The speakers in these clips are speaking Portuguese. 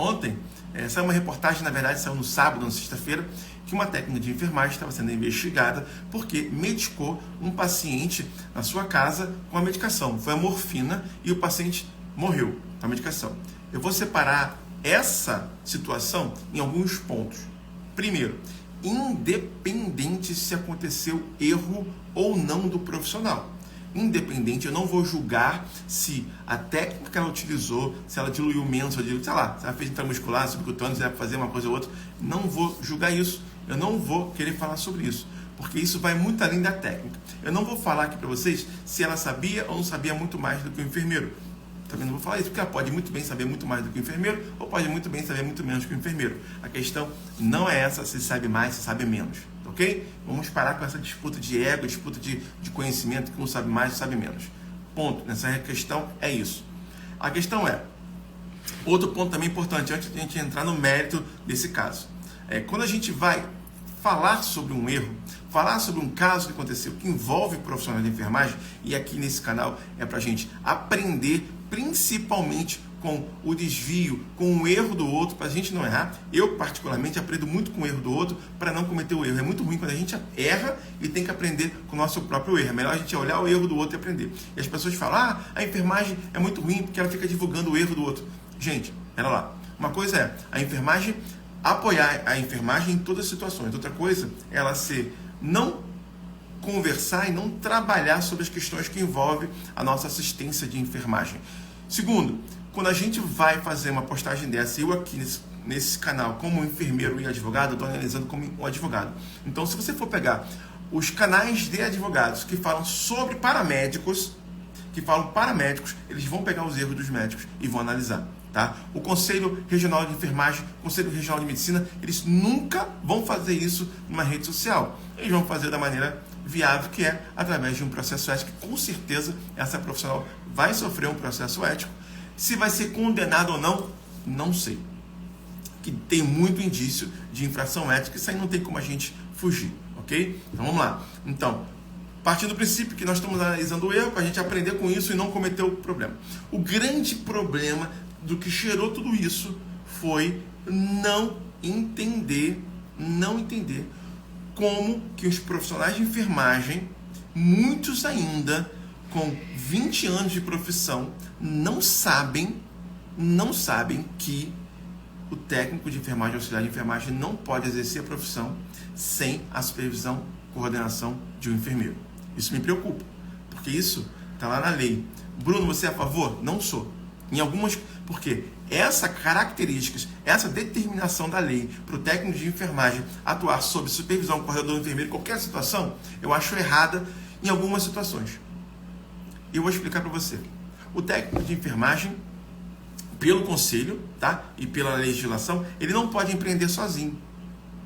Ontem, saiu uma reportagem, na verdade saiu no sábado, na sexta-feira, que uma técnica de enfermagem estava sendo investigada porque medicou um paciente na sua casa com a medicação. Foi a morfina e o paciente morreu com a medicação. Eu vou separar essa situação em alguns pontos. Primeiro, independente se aconteceu erro ou não do profissional. Independente, eu não vou julgar se a técnica que ela utilizou, se ela diluiu menos, ou sei lá, se ela fez intramuscular, subcutâneo, se ela fazer uma coisa ou outra, não vou julgar isso. Eu não vou querer falar sobre isso, porque isso vai muito além da técnica. Eu não vou falar aqui para vocês se ela sabia ou não sabia muito mais do que o enfermeiro. Também não vou falar isso, porque ela pode muito bem saber muito mais do que o enfermeiro, ou pode muito bem saber muito menos que o enfermeiro. A questão não é essa, se sabe mais, se sabe menos, ok? Vamos parar com essa disputa de ego, disputa de conhecimento, que um sabe mais, sabe menos. Ponto. Nessa questão é isso. A questão é, outro ponto também importante, antes de a gente entrar no mérito desse caso. Quando a gente vai falar sobre um erro, falar sobre um caso que aconteceu, que envolve profissionais de enfermagem, e aqui nesse canal é para a gente aprender, principalmente com o desvio, com o erro do outro, para a gente não errar. Eu, particularmente, aprendo muito com o erro do outro para não cometer o erro. É muito ruim quando a gente erra e tem que aprender com o nosso próprio erro. É melhor a gente olhar o erro do outro e aprender. E as pessoas falam, a enfermagem é muito ruim porque ela fica divulgando o erro do outro. Gente, pera lá. Uma coisa é a enfermagem, apoiar a enfermagem em todas as situações. Outra coisa é ela não conversar e não trabalhar sobre as questões que envolvem a nossa assistência de enfermagem. Segundo, quando a gente vai fazer uma postagem dessa, eu aqui nesse canal, como enfermeiro e advogado, eu estou analisando como um advogado. Então, se você for pegar os canais de advogados que falam sobre paramédicos, eles vão pegar os erros dos médicos e vão analisar. Tá? O Conselho Regional de Enfermagem, o Conselho Regional de Medicina, eles nunca vão fazer isso numa rede social. Eles vão fazer da maneira viável, que é através de um processo ético. Com certeza, essa profissional vai sofrer um processo ético. Se vai ser condenado ou não, não sei. Que tem muito indício de infração ética, isso aí não tem como a gente fugir, ok? Então vamos lá. Então, partindo do princípio que nós estamos analisando o erro, para a gente aprender com isso e não cometer o problema. O grande problema do que gerou tudo isso foi não entender como que os profissionais de enfermagem, muitos ainda com 20 anos de profissão, não sabem que o técnico de enfermagem, auxiliar de enfermagem, não pode exercer a profissão sem a supervisão, coordenação de um enfermeiro. Isso me preocupa, porque isso está lá na lei. Bruno, você é a favor? Não sou. Porque essa características, essa determinação da lei para o técnico de enfermagem atuar sob supervisão, coordenador do enfermeiro em qualquer situação, eu acho errada em algumas situações. E eu vou explicar para você. O técnico de enfermagem, pelo conselho, tá? E pela legislação, ele não pode empreender sozinho.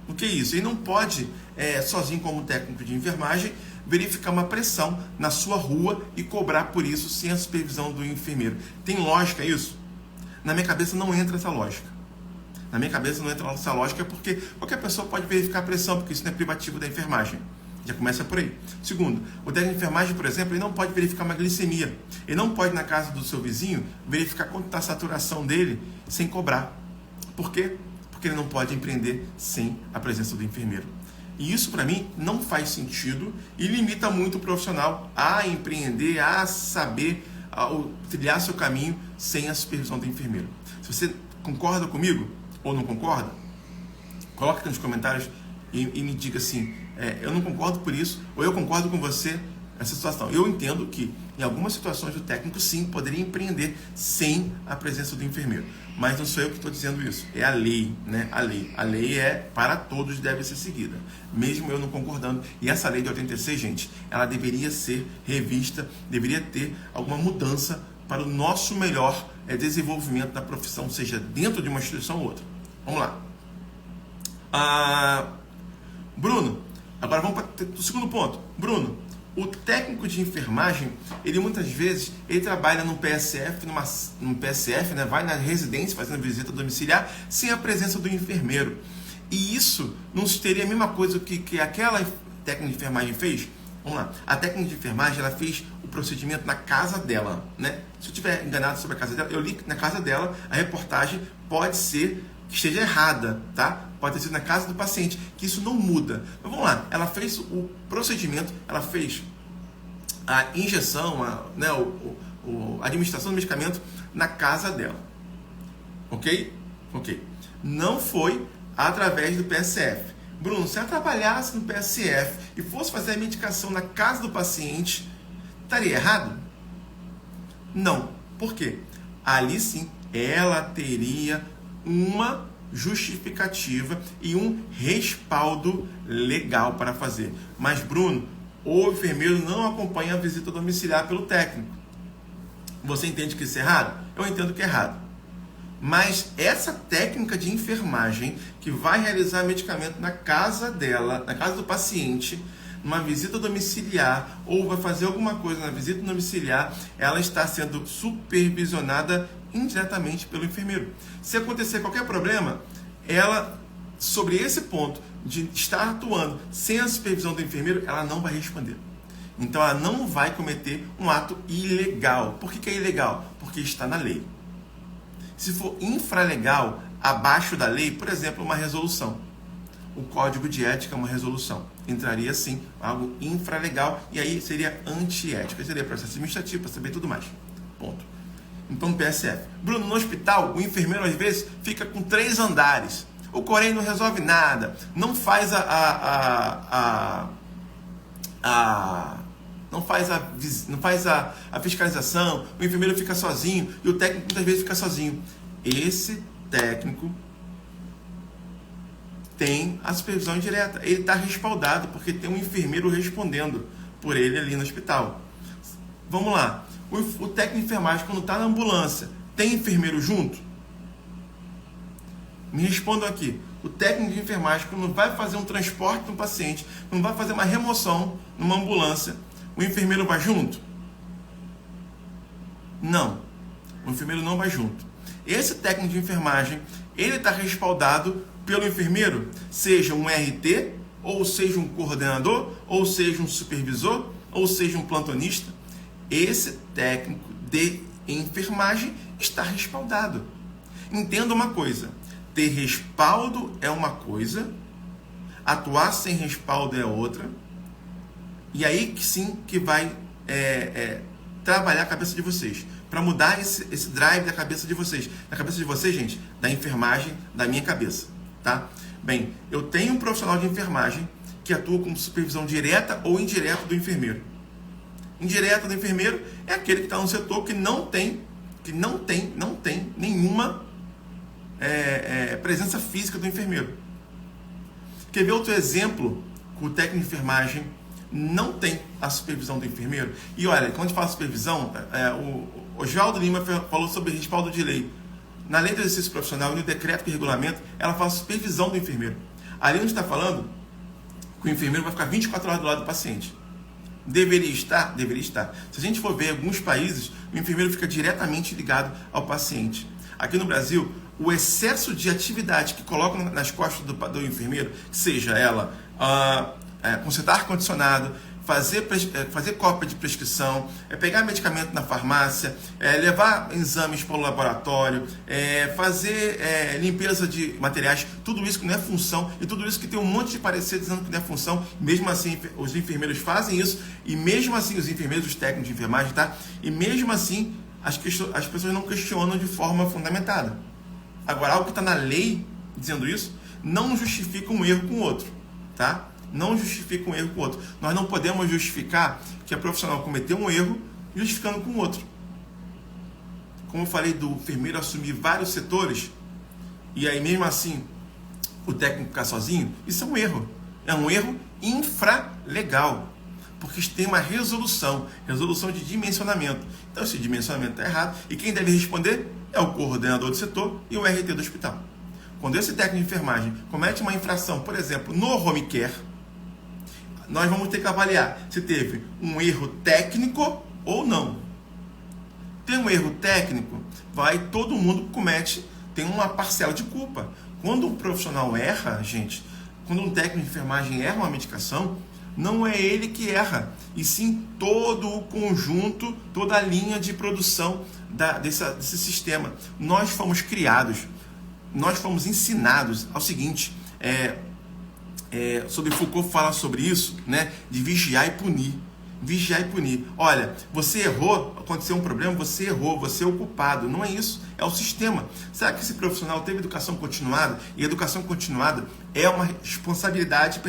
O que é isso? Ele não pode, sozinho como técnico de enfermagem, verificar uma pressão na sua rua e cobrar por isso sem a supervisão do enfermeiro. Tem lógica isso? Na minha cabeça não entra essa lógica. Na minha cabeça não entra essa lógica porque qualquer pessoa pode verificar a pressão, porque isso não é privativo da enfermagem. Já começa por aí. Segundo, o técnico de enfermagem, por exemplo, ele não pode verificar uma glicemia. Ele não pode, na casa do seu vizinho, verificar quanto está a saturação dele sem cobrar. Por quê? Porque ele não pode empreender sem a presença do enfermeiro. E isso, para mim, não faz sentido e limita muito o profissional a empreender, a saber trilhar seu caminho sem a supervisão do enfermeiro. Se você concorda comigo ou não concorda, coloque aqui nos comentários e me diga assim, eu não concordo por isso, ou eu concordo com você nessa situação. Eu entendo que em algumas situações o técnico sim poderia empreender sem a presença do enfermeiro, mas não sou eu que estou dizendo isso, é a lei, né? A lei é para todos, deve ser seguida, mesmo eu não concordando. E essa lei de 86, gente, ela deveria ser revista, deveria ter alguma mudança para o nosso melhor desenvolvimento da profissão, seja dentro de uma instituição ou outra. Vamos lá. Bruno, agora vamos para o segundo ponto. Bruno, o técnico de enfermagem, ele muitas vezes trabalha num PSF, né, vai na residência fazendo visita domiciliar sem a presença do enfermeiro. E isso não seria a mesma coisa que aquela técnica de enfermagem fez? Vamos lá. A técnica de enfermagem, ela fez o procedimento na casa dela, né? Se eu estiver enganado sobre a casa dela, eu li na casa dela a reportagem pode ser que esteja errada, tá? Pode ter sido na casa do paciente, que isso não muda. Mas vamos lá, ela fez o procedimento, ela fez a injeção, a administração do medicamento na casa dela. Ok? Ok. Não foi através do PSF. Bruno, se ela trabalhasse no PSF e fosse fazer a medicação na casa do paciente, estaria errado? Não. Por quê? Ali sim, ela teria uma justificativa e um respaldo legal para fazer. Mas, Bruno, o enfermeiro não acompanha a visita domiciliar pelo técnico. Você entende que isso é errado? Eu entendo que é errado. Mas essa técnica de enfermagem que vai realizar medicamento na casa dela, na casa do paciente, numa visita domiciliar, ou vai fazer alguma coisa na visita domiciliar, ela está sendo supervisionada indiretamente pelo enfermeiro. Se acontecer qualquer problema, ela, sobre esse ponto de estar atuando sem a supervisão do enfermeiro, ela não vai responder. Então ela não vai cometer um ato ilegal. Por que é ilegal? Porque está na lei. Se for infralegal, abaixo da lei, por exemplo, uma resolução. O código de ética é uma resolução. Entraria sim algo infralegal e aí seria antiético. Aí seria processo administrativo para saber tudo mais. Ponto. Então, PSF. Bruno, no hospital, o enfermeiro às vezes fica com 3 andares. O Corém não resolve nada. Não faz não faz a fiscalização, o enfermeiro fica sozinho e o técnico muitas vezes fica sozinho. Esse técnico tem a supervisão indireta. Ele está respaldado porque tem um enfermeiro respondendo por ele ali no hospital. Vamos lá. O técnico de enfermagem, quando está na ambulância, tem enfermeiro junto? Me respondam aqui. O técnico de enfermagem, quando vai fazer um transporte de um paciente, quando vai fazer uma remoção numa ambulância, o enfermeiro vai junto? Não. O enfermeiro não vai junto. Esse técnico de enfermagem, ele está respaldado pelo enfermeiro, seja um RT, ou seja um coordenador, ou seja um supervisor, ou seja um plantonista. Esse técnico de enfermagem está respaldado. Entenda uma coisa, ter respaldo é uma coisa, atuar sem respaldo é outra, e aí que sim que vai trabalhar a cabeça de vocês, para mudar esse drive da cabeça de vocês. Da cabeça de vocês, gente, da enfermagem, da minha cabeça, tá? Bem, eu tenho um profissional de enfermagem que atua como supervisão direta ou indireta do enfermeiro. Indireta do enfermeiro é aquele que está no setor que não tem nenhuma presença física do enfermeiro. Quer ver outro exemplo que o técnico de enfermagem não tem a supervisão do enfermeiro? E olha, quando a gente fala supervisão, o Oswaldo Lima falou sobre respaldo de lei. Na lei do exercício profissional e no decreto de regulamento, ela fala supervisão do enfermeiro. Ali onde está falando que o enfermeiro vai ficar 24 horas do lado do paciente. Deveria estar? Deveria estar. Se a gente for ver alguns países, o enfermeiro fica diretamente ligado ao paciente. Aqui no Brasil, o excesso de atividade que colocam nas costas do enfermeiro, seja ela consertar ar-condicionado, fazer cópia de prescrição, pegar medicamento na farmácia, levar exames para o laboratório, fazer limpeza de materiais, tudo isso que não é função, e tudo isso que tem um monte de parecer dizendo que não é função, mesmo assim os enfermeiros fazem isso, e mesmo assim os enfermeiros, os técnicos de enfermagem, tá? E mesmo assim as pessoas não questionam de forma fundamentada. Agora, algo que está na lei dizendo isso, não justifica um erro com o outro, tá? Não justifica um erro com o outro. Nós não podemos justificar que a profissional cometeu um erro justificando com o outro. Como eu falei do enfermeiro assumir vários setores e aí mesmo assim o técnico ficar sozinho, isso é um erro. É um erro infralegal. Porque tem uma resolução de dimensionamento. Então esse dimensionamento está errado e quem deve responder é o coordenador do setor e o RT do hospital. Quando esse técnico de enfermagem comete uma infração, por exemplo, no home care, nós vamos ter que avaliar se teve um erro técnico ou não. Tem um erro técnico, todo mundo tem uma parcela de culpa. Quando um profissional erra, gente, quando um técnico de enfermagem erra uma medicação, não é ele que erra, e sim todo o conjunto, toda a linha de produção desse sistema. Nós fomos criados nós fomos ensinados ao seguinte, sobre Foucault fala sobre isso, né, de vigiar e punir. Vigiar e punir. Olha, você errou, aconteceu um problema, você errou, você é o culpado. Não é isso, é o sistema. Será que esse profissional teve educação continuada? E educação continuada é uma responsabilidade,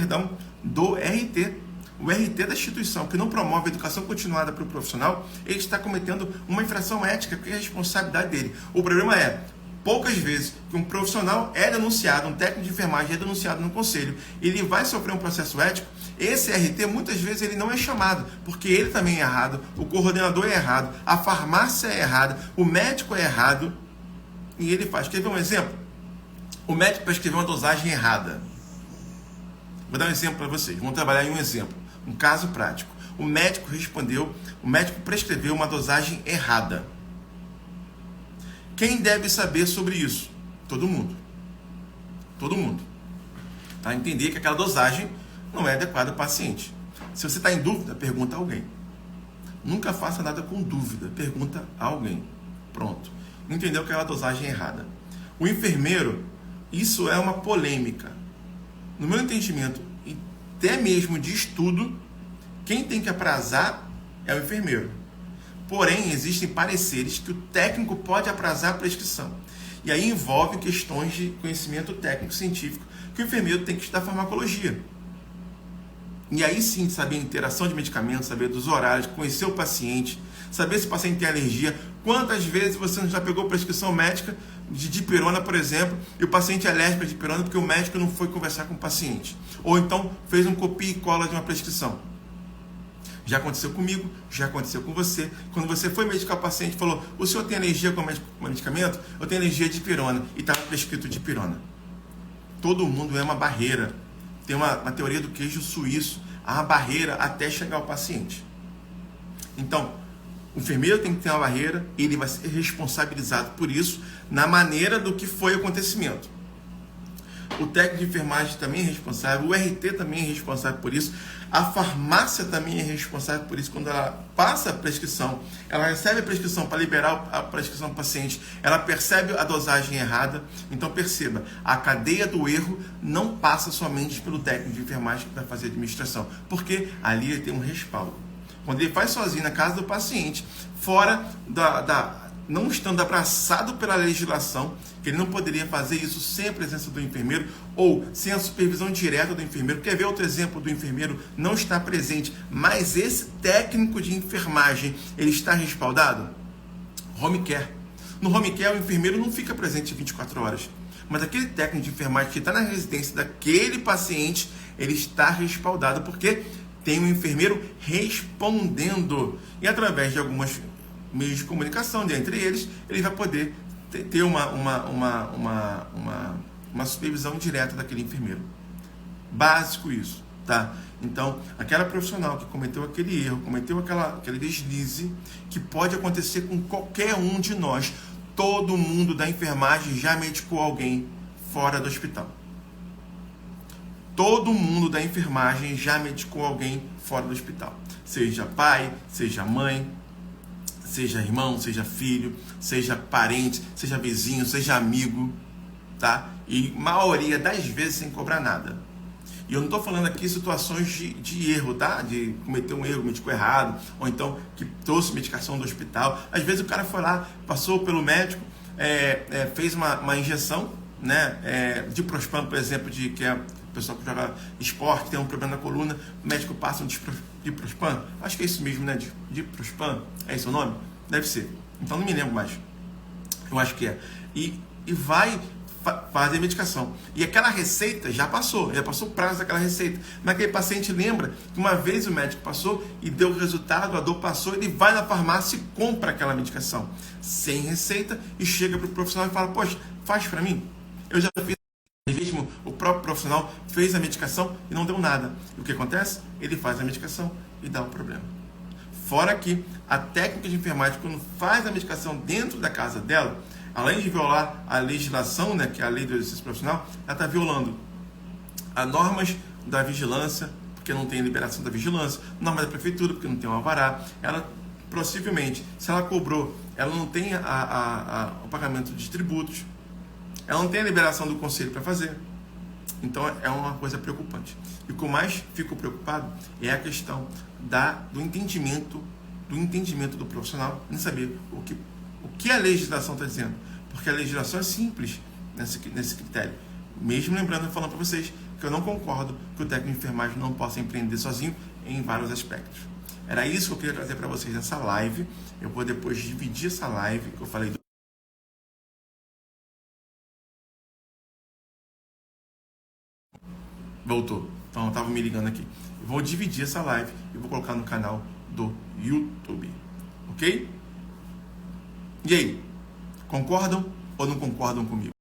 do RT. O RT da instituição que não promove a educação continuada para o profissional, ele está cometendo uma infração ética, porque é a responsabilidade dele. O problema é, poucas vezes que um profissional é denunciado, um técnico de enfermagem é denunciado no conselho, ele vai sofrer um processo ético, esse RT muitas vezes ele não é chamado, porque ele também é errado, o coordenador é errado, a farmácia é errada, o médico é errado, e ele faz. Quer ver um exemplo? O médico prescreveu uma dosagem errada. Vou dar um exemplo para vocês, vamos trabalhar em um exemplo, um caso prático. O médico prescreveu uma dosagem errada. Quem deve saber sobre isso? Todo mundo. Todo mundo. Tá? Entender que aquela dosagem não é adequada ao paciente. Se você está em dúvida, pergunta a alguém. Nunca faça nada com dúvida, pergunta a alguém. Pronto. Entendeu aquela dosagem errada. O enfermeiro, isso é uma polêmica. No meu entendimento, e até mesmo de estudo, quem tem que aprazar é o enfermeiro. Porém, existem pareceres que o técnico pode aprazar a prescrição. E aí envolve questões de conhecimento técnico-científico, que o enfermeiro tem que estudar farmacologia. E aí sim, saber a interação de medicamentos, saber dos horários, conhecer o paciente, saber se o paciente tem alergia. Quantas vezes você já pegou prescrição médica de dipirona, por exemplo, e o paciente é alérgico a dipirona porque o médico não foi conversar com o paciente. Ou então fez um copia e cola de uma prescrição. Já aconteceu comigo, já aconteceu com você. Quando você foi medicar o paciente, falou: o senhor tem alergia com medicamento? Eu tenho alergia de dipirona. E estava prescrito dipirona. Todo mundo é uma barreira. Tem uma teoria do queijo suíço. Há uma barreira até chegar ao paciente. Então, o enfermeiro tem que ter uma barreira. Ele vai ser responsabilizado por isso na maneira do que foi o acontecimento. O técnico de enfermagem também é responsável, o RT também é responsável por isso, a farmácia também é responsável por isso. Quando ela passa a prescrição, ela recebe a prescrição para liberar a prescrição do paciente, ela percebe a dosagem errada. Então perceba, a cadeia do erro não passa somente pelo técnico de enfermagem que vai fazer a administração, porque ali ele tem um respaldo. Quando ele faz sozinho na casa do paciente, fora não estando abraçado pela legislação, que ele não poderia fazer isso sem a presença do enfermeiro ou sem a supervisão direta do enfermeiro. Quer ver outro exemplo do enfermeiro não estar presente, mas esse técnico de enfermagem, ele está respaldado? Home care. No home care, o enfermeiro não fica presente 24 horas, mas aquele técnico de enfermagem que está na residência daquele paciente, ele está respaldado porque tem um enfermeiro respondendo, e através de algumas meios de comunicação, dentre eles, ele vai poder ter uma supervisão direta daquele enfermeiro. Básico isso, tá? Então, aquela profissional que cometeu aquele erro, cometeu aquele deslize, que pode acontecer com qualquer um de nós. Todo mundo da enfermagem já medicou alguém fora do hospital. Todo mundo da enfermagem já medicou alguém fora do hospital. Seja pai, seja mãe, seja irmão, seja filho, seja parente, seja vizinho, seja amigo, tá? E maioria das vezes sem cobrar nada. E eu não estou falando aqui situações de erro, tá? De cometer um erro, medicou errado, ou então que trouxe medicação do hospital. Às vezes o cara foi lá, passou pelo médico, fez uma injeção, né? Diprospan, por exemplo, que é o pessoal que joga esporte, tem um problema na coluna, o médico passa um Diprospan, acho que é isso mesmo, né? Diprospan, é esse o nome? Deve ser. Então não me lembro mais. Eu acho que é. E vai fazer medicação. E aquela receita já passou o prazo daquela receita. Mas aquele paciente lembra que uma vez o médico passou e deu o resultado, a dor passou, ele vai na farmácia e compra aquela medicação sem receita e chega para o profissional e fala: poxa, faz para mim. Eu já fiz mesmo, o próprio profissional fez a medicação e não deu nada. E o que acontece? Ele faz a medicação e dá o problema. Fora que a técnica de enfermagem, quando faz a medicação dentro da casa dela, além de violar a legislação, né, que é a lei do exercício profissional, ela está violando as normas da vigilância, porque não tem liberação da vigilância, normas da prefeitura, porque não tem um alvará. Ela, possivelmente, se ela cobrou, ela não tem o pagamento de tributos. ela não tem a liberação do conselho para fazer. Então é uma coisa preocupante. E o que eu mais fico preocupado é a questão do entendimento do profissional em saber o que a legislação está dizendo. Porque a legislação é simples nesse critério. Mesmo lembrando, falando para vocês que eu não concordo que o técnico de enfermagem não possa empreender sozinho em vários aspectos. Era isso que eu queria trazer para vocês nessa live. Eu vou depois dividir essa live que eu falei Voltou. Então eu estava me ligando aqui. Eu vou dividir essa live e vou colocar no canal do YouTube. Ok? E aí? Concordam ou não concordam comigo?